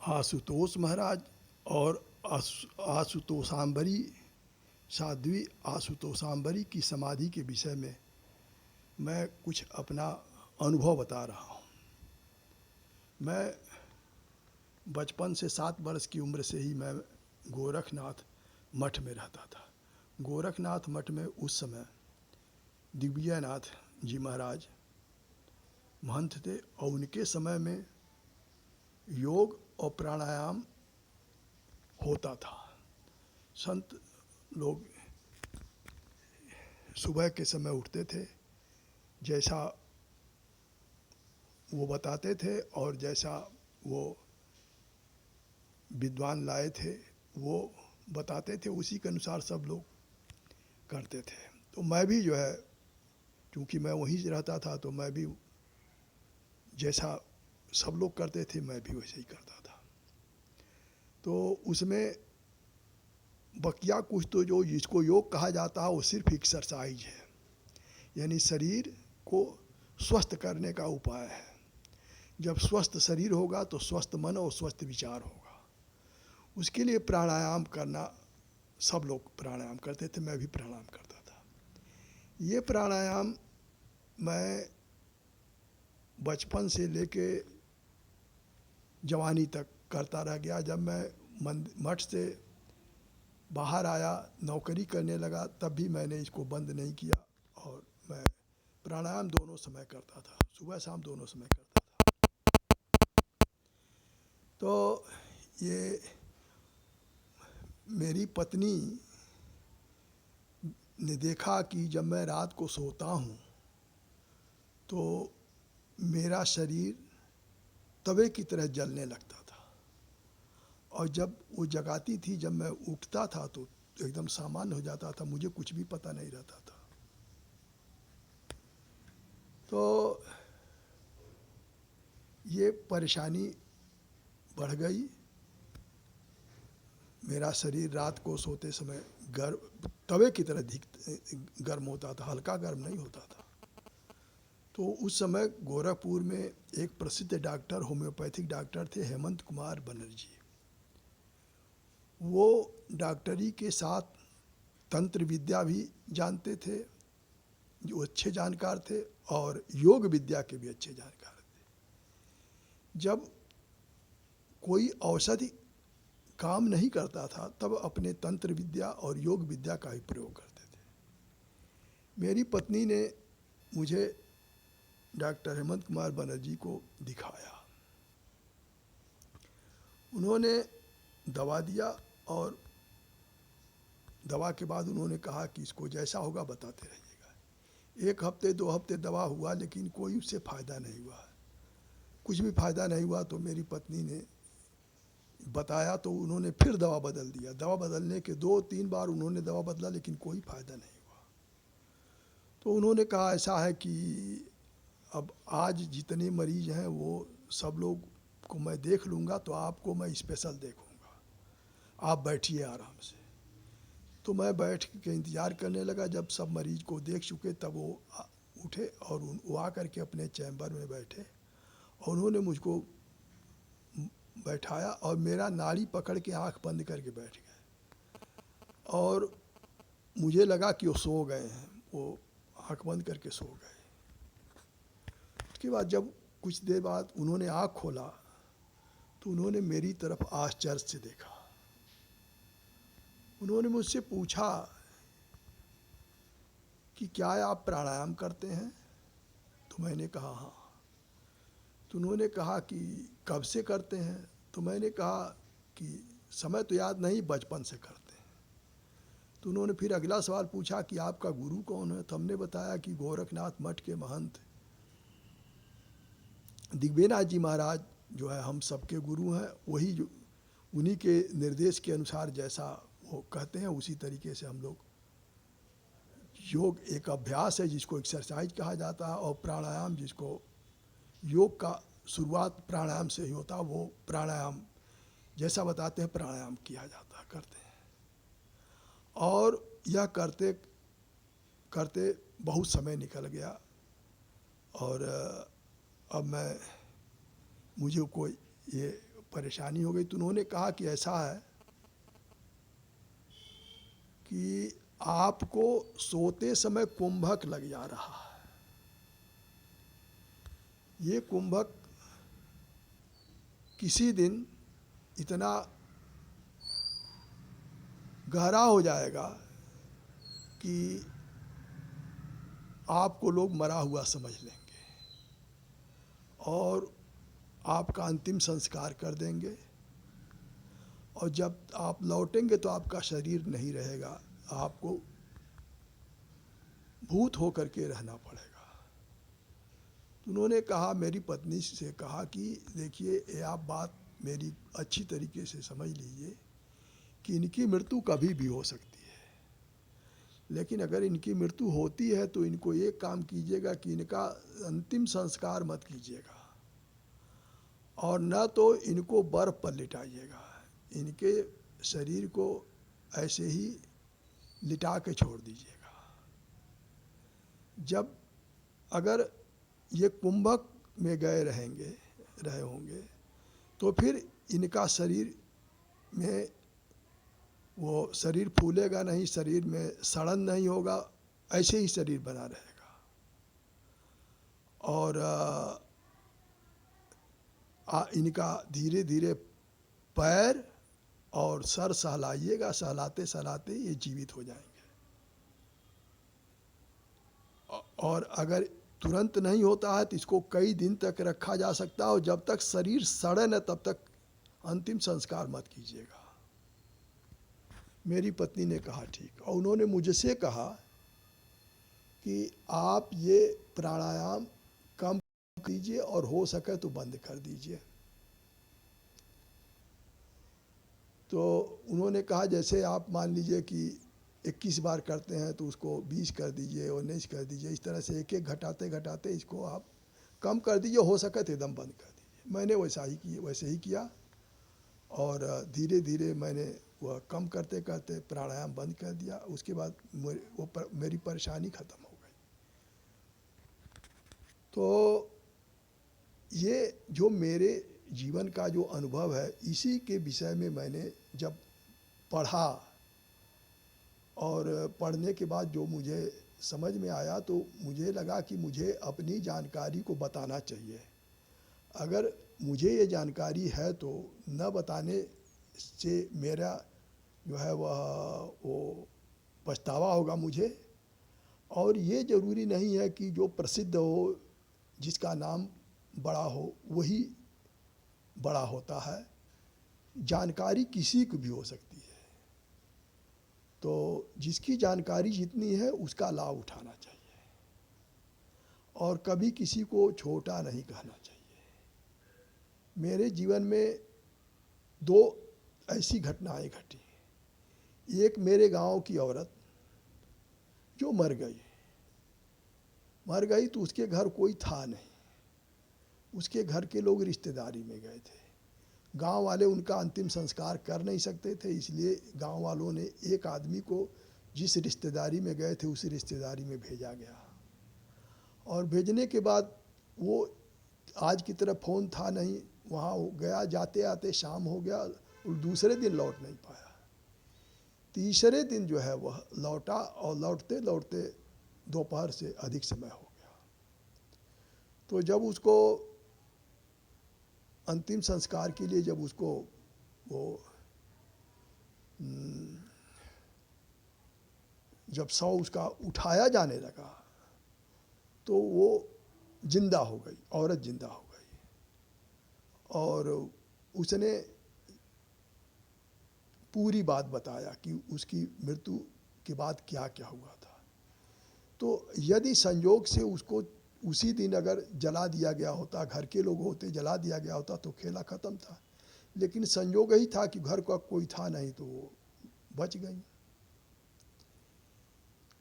आशुतोष महाराज और आशुतोषाम्बरी साध्वी आशुतोषाम्बरी की समाधि के विषय में मैं कुछ अपना अनुभव बता रहा हूँ। मैं बचपन से 7 वर्ष की उम्र से ही मैं गोरखनाथ मठ में रहता था। गोरखनाथ मठ में उस समय दिव्यनाथ जी महाराज महंत थे और उनके समय में योग और प्राणायाम होता था। संत लोग सुबह के समय उठते थे, जैसा वो बताते थे और जैसा वो विद्वान लाए थे वो बताते थे, उसी के अनुसार सब लोग करते थे। तो मैं भी जो है, क्योंकि मैं वहीं से रहता था, तो मैं भी जैसा सब लोग करते थे मैं भी वैसे ही करता था। तो उसमें बकिया कुछ तो जो जिसको योग कहा जाता है वो सिर्फ एक्सरसाइज है, यानी शरीर को स्वस्थ करने का उपाय है। जब स्वस्थ शरीर होगा तो स्वस्थ मन और स्वस्थ विचार होगा। उसके लिए प्राणायाम करना, सब लोग प्राणायाम करते थे, मैं भी प्राणायाम करता था। ये प्राणायाम मैं बचपन से लेके जवानी तक करता रह गया। जब मैं मठ से बाहर आया, नौकरी करने लगा, तब भी मैंने इसको बंद नहीं किया और मैं प्राणायाम दोनों समय करता था, सुबह शाम दोनों समय करता था। तो ये मेरी पत्नी ने देखा कि जब मैं रात को सोता हूँ तो मेरा शरीर तवे की तरह जलने लगता था, और जब वो जगाती थी, जब मैं उठता था तो एकदम सामान्य हो जाता था, मुझे कुछ भी पता नहीं रहता था। तो ये परेशानी बढ़ गई। मेरा शरीर रात को सोते समय तवे की तरह गर्म होता था, हल्का गर्म नहीं होता था। तो उस समय गोरखपुर में एक प्रसिद्ध डॉक्टर, होम्योपैथिक डॉक्टर थे, हेमंत कुमार बनर्जी। वो डॉक्टरी के साथ तंत्र विद्या भी जानते थे, जो अच्छे जानकार थे, और योग विद्या के भी अच्छे जानकार थे। जब कोई औषधि काम नहीं करता था तब अपने तंत्र विद्या और योग विद्या का ही प्रयोग करते थे। मेरी पत्नी ने मुझे डॉक्टर हेमंत कुमार बनर्जी को दिखाया। उन्होंने दवा दिया और दवा के बाद उन्होंने कहा कि इसको जैसा होगा बताते रहिएगा। 1 हफ्ते 2 हफ्ते दवा हुआ, लेकिन कोई उससे फ़ायदा नहीं हुआ, कुछ भी फ़ायदा नहीं हुआ। तो मेरी पत्नी ने बताया तो उन्होंने फिर दवा बदल दिया। दवा बदलने के 2-3 बार उन्होंने दवा बदला, लेकिन कोई फ़ायदा नहीं हुआ। तो उन्होंने कहा ऐसा है कि अब आज जितने मरीज़ हैं वो सब लोग को मैं देख लूँगा, तो आपको मैं स्पेशल देखूँगा, आप बैठिए आराम से। तो मैं बैठ के इंतज़ार करने लगा। जब सब मरीज़ को देख चुके तब वो उठे और वो आकर के अपने चैम्बर में बैठे और उन्होंने मुझको बैठाया और मेरा नाड़ी पकड़ के आंख बंद करके बैठ गए, और मुझे लगा कि वो सो गए हैं। वो आंख बंद करके सो गए। उसके बाद जब कुछ देर बाद उन्होंने आंख खोला तो उन्होंने मेरी तरफ आश्चर्य से देखा। उन्होंने मुझसे पूछा कि क्या आप प्राणायाम करते हैं? तो मैंने कहा हाँ। तो उन्होंने कहा कि कब से करते हैं? तो मैंने कहा कि समय तो याद नहीं, बचपन से करते हैं। तो उन्होंने फिर अगला सवाल पूछा कि आपका गुरु कौन है? तो हमने बताया कि गोरखनाथ मठ के महंत दिव्यनाथ जी महाराज जो है हम सबके गुरु हैं। वही जो उन्हीं के निर्देश के अनुसार जैसा वो कहते हैं उसी तरीके से हम लोग, योग एक अभ्यास है जिसको एक्सरसाइज कहा जाता है, और प्राणायाम जिसको योग का शुरुआत प्राणायाम से ही होता है, वो प्राणायाम जैसा बताते हैं प्राणायाम किया जाता है, करते हैं। और यह करते करते बहुत समय निकल गया और अब मुझे कोई ये परेशानी हो गई। तो उन्होंने कहा कि ऐसा है कि आपको सोते समय कुंभक लग जा रहा है। ये कुंभक किसी दिन इतना गहरा हो जाएगा कि आपको लोग मरा हुआ समझ लेंगे और आपका अंतिम संस्कार कर देंगे, और जब आप लौटेंगे तो आपका शरीर नहीं रहेगा, आपको भूत होकर के रहना पड़ेगा। तो उन्होंने कहा, मेरी पत्नी से कहा कि देखिए, ये आप बात मेरी अच्छी तरीके से समझ लीजिए कि इनकी मृत्यु कभी भी हो सकती है, लेकिन अगर इनकी मृत्यु होती है तो इनको एक काम कीजिएगा कि इनका अंतिम संस्कार मत कीजिएगा, और न तो इनको बर्फ पर लिटाइएगा, इनके शरीर को ऐसे ही लिटा के छोड़ दीजिएगा। जब अगर ये कुंभक में रहे होंगे तो फिर इनका शरीर में वो शरीर फूलेगा नहीं, शरीर में सड़न नहीं होगा, ऐसे ही शरीर बना रहेगा। और इनका धीरे धीरे पैर और सर सहलाइएगा, सहलाते सहलाते ये जीवित हो जाएंगे। और अगर तुरंत नहीं होता है तो इसको कई दिन तक रखा जा सकता है, और जब तक शरीर सड़े न तब तक अंतिम संस्कार मत कीजिएगा। मेरी पत्नी ने कहा ठीक, और उन्होंने मुझसे कहा कि आप ये प्राणायाम कम कीजिए और हो सके तो बंद कर दीजिए। तो उन्होंने कहा जैसे आप मान लीजिए कि 21 बार करते हैं तो उसको 20 कर दीजिए, 19 कर दीजिए, इस तरह से एक एक घटाते घटाते इसको आप कम कर दीजिए, हो सके तो एकदम बंद कर दीजिए। मैंने वैसे ही किया, और धीरे धीरे मैंने वह कम करते करते प्राणायाम बंद कर दिया। उसके बाद मेरी परेशानी ख़त्म हो गई। तो ये जो मेरे जीवन का जो अनुभव है, इसी के विषय में मैंने जब पढ़ा, और पढ़ने के बाद जो मुझे समझ में आया, तो मुझे लगा कि मुझे अपनी जानकारी को बताना चाहिए। अगर मुझे ये जानकारी है तो न बताने से मेरा जो है वो पछतावा होगा मुझे। और ये ज़रूरी नहीं है कि जो प्रसिद्ध हो, जिसका नाम बड़ा हो, वही बड़ा होता है। जानकारी किसी को भी हो सकती है, तो जिसकी जानकारी जितनी है उसका लाभ उठाना चाहिए, और कभी किसी को छोटा नहीं कहना चाहिए। मेरे जीवन में 2 ऐसी घटनाएं घटी। एक मेरे गांव की औरत जो मर गई तो उसके घर कोई था नहीं, उसके घर के लोग रिश्तेदारी में गए थे। गांव वाले उनका अंतिम संस्कार कर नहीं सकते थे, इसलिए गांव वालों ने एक आदमी को जिस रिश्तेदारी में गए थे उस रिश्तेदारी में भेजा गया। और भेजने के बाद वो आज की तरह फ़ोन था नहीं, वहाँ गया, जाते आते शाम हो गया, और दूसरे दिन लौट नहीं पाया। तीसरे दिन जो है वह लौटा, और लौटते लौटते दोपहर से अधिक समय हो गया। तो जब उसको अंतिम संस्कार के लिए जब उसको वो जब शव उसका उठाया जाने लगा तो वो जिंदा हो गई, औरत जिंदा हो गई। और उसने पूरी बात बताया कि उसकी मृत्यु के बाद क्या क्या हुआ था। तो यदि संयोग से उसको उसी दिन अगर जला दिया गया होता, घर के लोग होते जला दिया गया होता, तो खेला ख़त्म था। लेकिन संयोग ही था कि घर का कोई था नहीं, तो वो बच गई।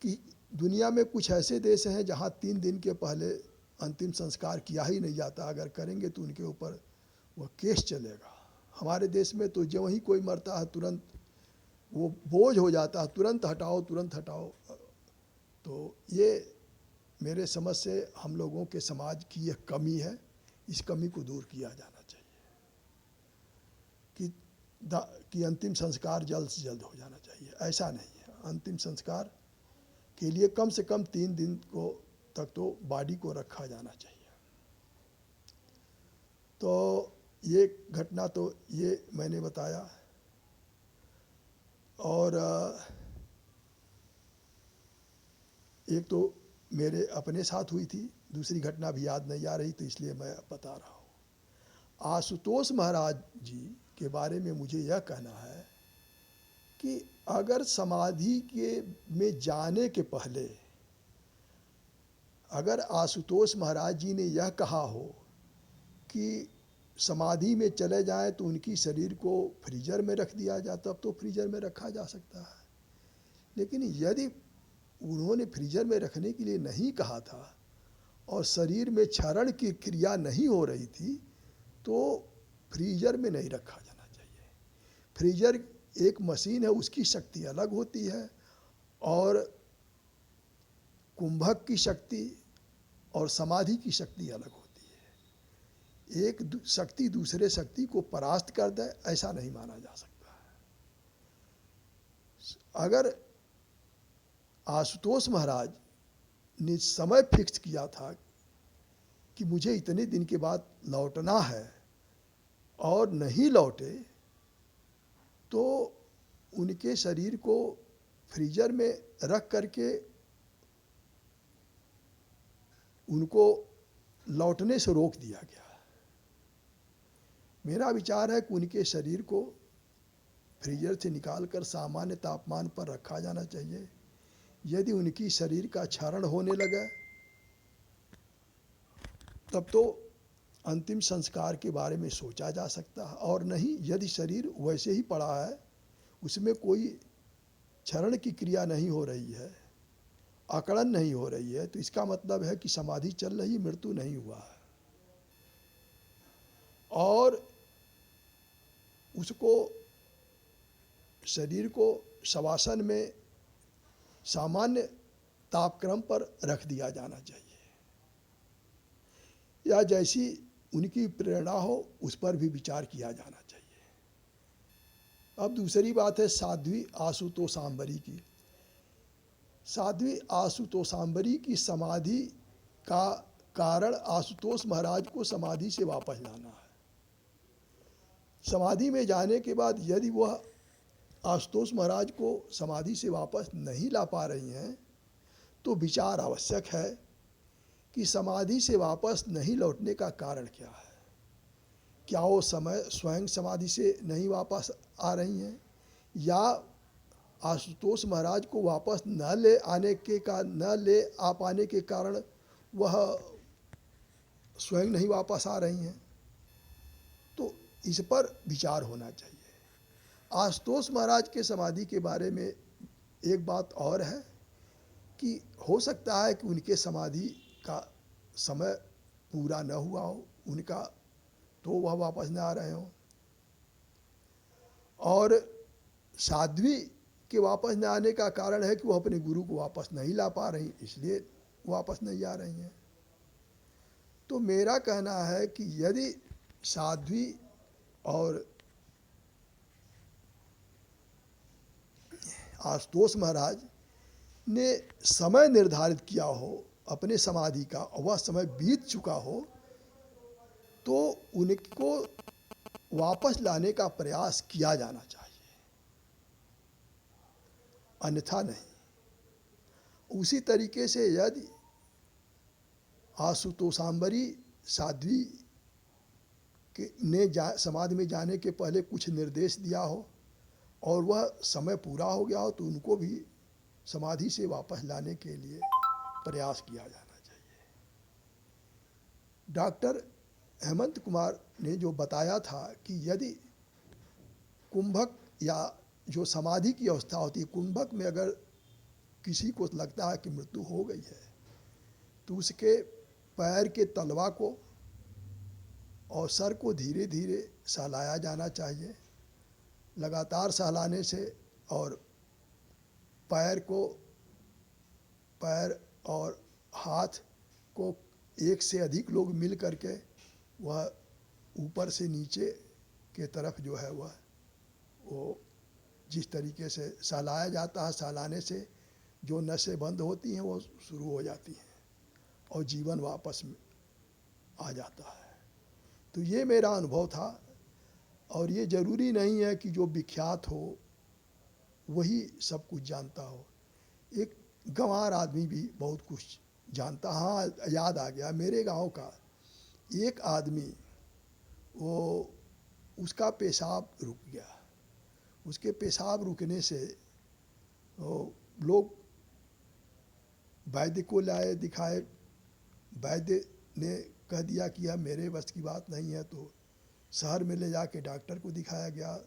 कि दुनिया में कुछ ऐसे देश हैं जहाँ 3 दिन के पहले अंतिम संस्कार किया ही नहीं जाता, अगर करेंगे तो उनके ऊपर वह केस चलेगा। हमारे देश में तो जो ही कोई मरता है तुरंत वो बोझ हो जाता है, तुरंत हटाओ तुरंत हटाओ। तो ये मेरे समझ से हम लोगों के समाज की एक कमी है, इस कमी को दूर किया जाना चाहिए। कि अंतिम संस्कार जल्द से जल्द हो जाना चाहिए। ऐसा नहीं है। अंतिम संस्कार के लिए कम से कम 3 दिन को तक तो बॉडी को रखा जाना चाहिए। तो ये घटना तो ये मैंने बताया। और एक तो मेरे अपने साथ हुई थी, दूसरी घटना भी याद नहीं आ रही तो इसलिए मैं बता रहा हूँ। आशुतोष महाराज जी के बारे में मुझे यह कहना है कि अगर समाधि के में जाने के पहले अगर आशुतोष महाराज जी ने यह कहा हो कि समाधि में चले जाएं तो उनकी शरीर को फ्रीजर में रख दिया जाए, तब तो फ्रीजर में रखा जा सकता है। लेकिन यदि उन्होंने फ्रीजर में रखने के लिए नहीं कहा था और शरीर में क्षरण की क्रिया नहीं हो रही थी तो फ्रीजर में नहीं रखा जाना चाहिए। फ्रीजर एक मशीन है, उसकी शक्ति अलग होती है और कुंभक की शक्ति और समाधि की शक्ति अलग होती है। एक शक्ति दूसरे शक्ति को परास्त कर दे, ऐसा नहीं माना जा सकता है। अगर आशुतोष महाराज ने समय फिक्स किया था कि मुझे इतने दिन के बाद लौटना है और नहीं लौटे तो उनके शरीर को फ्रीजर में रख करके उनको लौटने से रोक दिया गया। मेरा विचार है कि उनके शरीर को फ्रीजर से निकालकर सामान्य तापमान पर रखा जाना चाहिए। यदि उनकी शरीर का क्षरण होने लगा तब तो अंतिम संस्कार के बारे में सोचा जा सकता है, और नहीं यदि शरीर वैसे ही पड़ा है, उसमें कोई क्षरण की क्रिया नहीं हो रही है, अकड़न नहीं हो रही है, तो इसका मतलब है कि समाधि चल रही, मृत्यु नहीं हुआ है। और उसको शरीर को शवासन में सामान्य तापक्रम पर रख दिया जाना चाहिए, या जैसी उनकी प्रेरणा हो उस पर भी विचार किया जाना चाहिए। अब दूसरी बात है साध्वी आशुतोषांबरी की। साध्वी आशुतोषांबरी की समाधि का कारण आशुतोष महाराज को समाधि से वापस लाना है। समाधि में जाने के बाद यदि वह आशुतोष महाराज को समाधि से वापस नहीं ला पा रही हैं तो विचार आवश्यक है कि समाधि से वापस नहीं लौटने का कारण क्या है। क्या वो स्वयं समाधि से नहीं वापस आ रही हैं, या आशुतोष महाराज को वापस न ले आ पाने के कारण वह स्वयं नहीं वापस आ रही हैं। तो इस पर विचार होना चाहिए। आशुतोष महाराज के समाधि के बारे में एक बात और है कि हो सकता है कि उनके समाधि का समय पूरा न हुआ हो उनका, तो वह वापस न आ रहे हों। और साध्वी के वापस न आने का कारण है कि वह अपने गुरु को वापस नहीं ला पा रही, इसलिए वापस नहीं आ रही हैं। तो मेरा कहना है कि यदि साध्वी और आशुतोष महाराज ने समय निर्धारित किया हो अपने समाधि का और वह समय बीत चुका हो तो उनको वापस लाने का प्रयास किया जाना चाहिए, अन्यथा नहीं। उसी तरीके से यदि आशुतोषांबरी साध्वी ने समाधि में जाने के पहले कुछ निर्देश दिया हो और वह समय पूरा हो गया हो तो उनको भी समाधि से वापस लाने के लिए प्रयास किया जाना चाहिए। डॉक्टर हेमंत कुमार ने जो बताया था कि यदि कुंभक या जो समाधि की अवस्था होती है, कुंभक में अगर किसी को लगता है कि मृत्यु हो गई है तो उसके पैर के तलवा को और सर को धीरे धीरे सहलाया जाना चाहिए। लगातार सहलाने से और पैर और हाथ को एक से अधिक लोग मिल करके वह ऊपर से नीचे के तरफ जो है वह वो जिस तरीके से सहलाया जाता है, सहलाने से जो नसें बंद होती हैं वो शुरू हो जाती हैं और जीवन वापस में आ जाता है। तो ये मेरा अनुभव था। और ये ज़रूरी नहीं है कि जो विख्यात हो वही सब कुछ जानता हो, एक गंवार आदमी भी बहुत कुछ जानता। हाँ, याद आ गया, मेरे गांव का एक आदमी, वो उसका पेशाब रुक गया। उसके पेशाब रुकने से वो लोग वैद्य को लाए, दिखाए। वैद्य ने कह दिया कि यह मेरे बस की बात नहीं है, तो शहर में ले जाके डॉक्टर को दिखाया गया,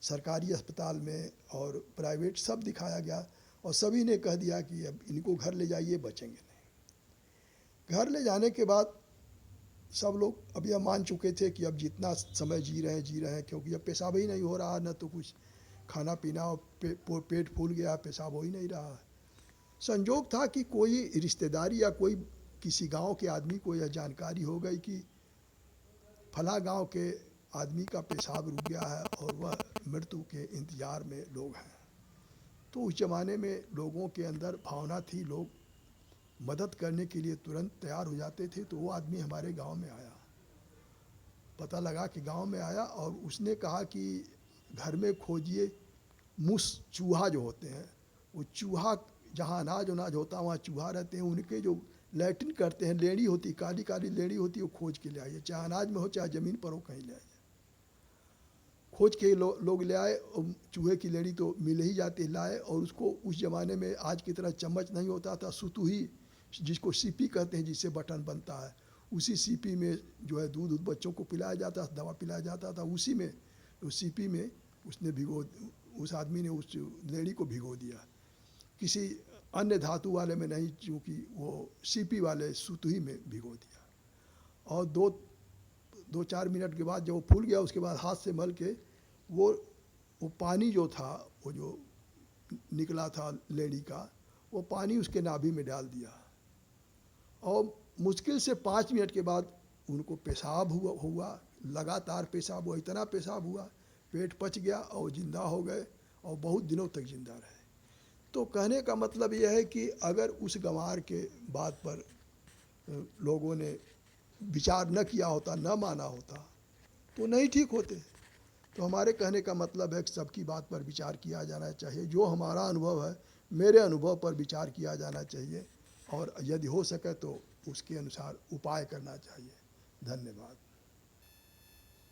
सरकारी अस्पताल में और प्राइवेट सब दिखाया गया, और सभी ने कह दिया कि अब इनको घर ले जाइए, बचेंगे नहीं। घर ले जाने के बाद सब लोग अब यह मान चुके थे कि अब जितना समय जी रहे हैं, क्योंकि अब पेशाब ही नहीं हो रहा, न तो कुछ खाना पीना, और पेट फूल गया, पेशाब हो ही नहीं रहा। संजोग था कि कोई रिश्तेदारी या कोई किसी गांव के आदमी को यह जानकारी हो गई कि फला गांव के आदमी का पेशाब रुक गया है और वह मृत्यु के इंतज़ार में लोग हैं। तो उस ज़माने में लोगों के अंदर भावना थी, लोग मदद करने के लिए तुरंत तैयार हो जाते थे। तो वो आदमी हमारे गांव में आया, पता लगा कि गांव में आया, और उसने कहा कि घर में खोजिए मूस, चूहा जो होते हैं, वो चूहा, जहाँ अनाज होता है वहाँ चूहा रहते हैं, उनके जो लैट्रिन करते हैं, लेड़ी होती, काली काली लेड़ी होती है, वो खोज के ले आइए, चाहे अनाज में हो चाहे ज़मीन पर हो, कहीं ले आइए। खोज के लोग ले आए, और चूहे की लेड़ी तो मिल ही जाती, लाए, और उसको उस ज़माने में आज की तरह चम्मच नहीं होता था, सुतुही जिसको सीपी कहते हैं, जिससे बटन बनता है, उसी सीपी में जो है दूध बच्चों को पिलाया जाता था, दवा पिलाया जाता था, उसी में, उस सीपी में उसने उस आदमी ने उस लेडी को भिगो दिया, किसी अन्य धातु वाले में नहीं, क्योंकि वो सीपी वाले सुतुही में भिगो दिया। और दो चार मिनट के बाद जब वो फूल गया, उसके बाद हाथ से मल के वो पानी जो था, वो जो निकला था लेडी का, वो पानी उसके नाभि में डाल दिया, और मुश्किल से 5 मिनट के बाद उनको पेशाब हुआ, लगातार पेशाब हुआ, इतना पेशाब हुआ, पेट पच गया और ज़िंदा हो गए, और बहुत दिनों तक ज़िंदा रहे। तो कहने का मतलब यह है कि अगर उस गंवार के बात पर लोगों ने विचार न किया होता, न माना होता, तो नहीं ठीक होते। तो हमारे कहने का मतलब है कि सबकी बात पर विचार किया जाना चाहिए। जो हमारा अनुभव है, मेरे अनुभव पर विचार किया जाना चाहिए, और यदि हो सके तो उसके अनुसार उपाय करना चाहिए। धन्यवाद।